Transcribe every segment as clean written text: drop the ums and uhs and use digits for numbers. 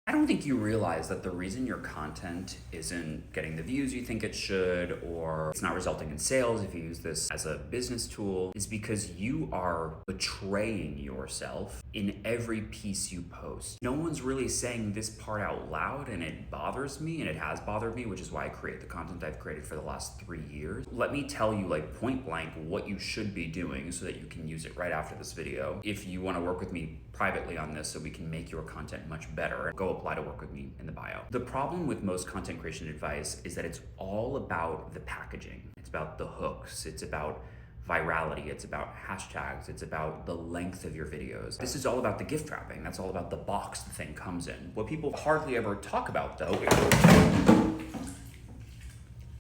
I don't think you realize that the reason your content isn't getting the views you think it should, or it's not resulting in sales if you use this as a business tool, is because you are betraying yourself in every piece you post. No one's really saying this part out loud, and it bothers me, and it has bothered me, which is why I create the content I've created for the last 3 years. Let me tell you, like, point blank what you should be doing so that you can use it right after this video. If you want to work with me privately on this so we can make your content much better, go apply to work with me in the bio. The problem with most content creation advice is that it's all about the packaging. It's about the hooks. It's about virality. It's about hashtags. It's about the length of your videos. This is all about the gift wrapping. That's all about the box the thing comes in. What people hardly ever talk about, though,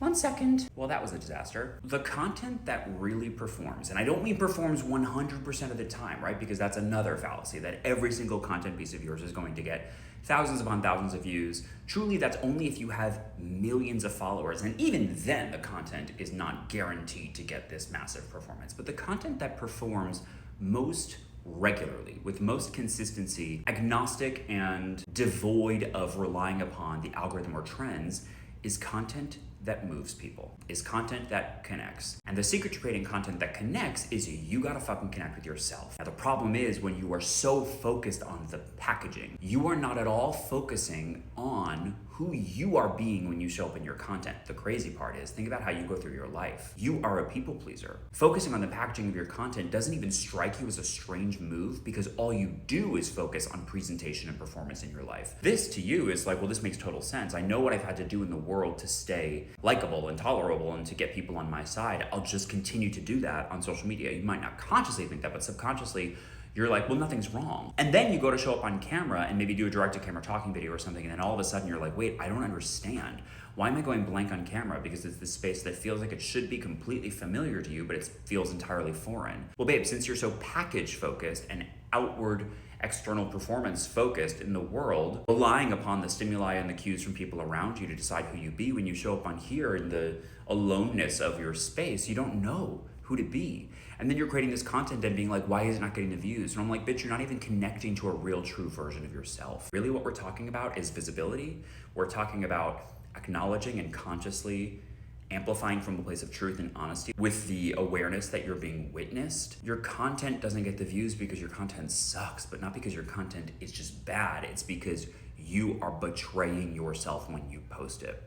1 second. Well, that was a disaster. The content that really performs, and I don't mean performs 100% of the time, right? Because that's another fallacy, that every single content piece of yours is going to get thousands upon thousands of views. Truly, that's only if you have millions of followers. And even then, the content is not guaranteed to get this massive performance. But the content that performs most regularly, with most consistency, agnostic and devoid of relying upon the algorithm or trends, is content that moves people, is content that connects. And the secret to creating content that connects is you gotta fucking connect with yourself. Now, the problem is when you are so focused on the packaging, you are not at all focusing on who you are being when you show up in your content. The crazy part is, think about how you go through your life. You are a people pleaser. Focusing on the packaging of your content doesn't even strike you as a strange move because all you do is focus on presentation and performance in your life. This to you is like, well, this makes total sense. I know what I've had to do in the world to stay likable and tolerable and to get people on my side. I'll just continue to do that on social media. You might not consciously think that, but subconsciously, you're like, well, nothing's wrong. And then you go to show up on camera and maybe do a direct-to-camera talking video or something, and then all of a sudden you're like, wait, I don't understand. Why am I going blank on camera? Because it's this space that feels like it should be completely familiar to you, but it feels entirely foreign. Well, babe, since you're so package-focused and outward external performance focused in the world, relying upon the stimuli and the cues from people around you to decide who you be, when you show up on here in the aloneness of your space, you don't know who to be. And then you're creating this content and being like, why is it not getting the views? And I'm like, bitch, you're not even connecting to a real true version of yourself. Really what we're talking about is visibility. We're talking about acknowledging and consciously amplifying from a place of truth and honesty with the awareness that you're being witnessed. Your content doesn't get the views because your content sucks, but not because your content is just bad. It's because you are betraying yourself when you post it.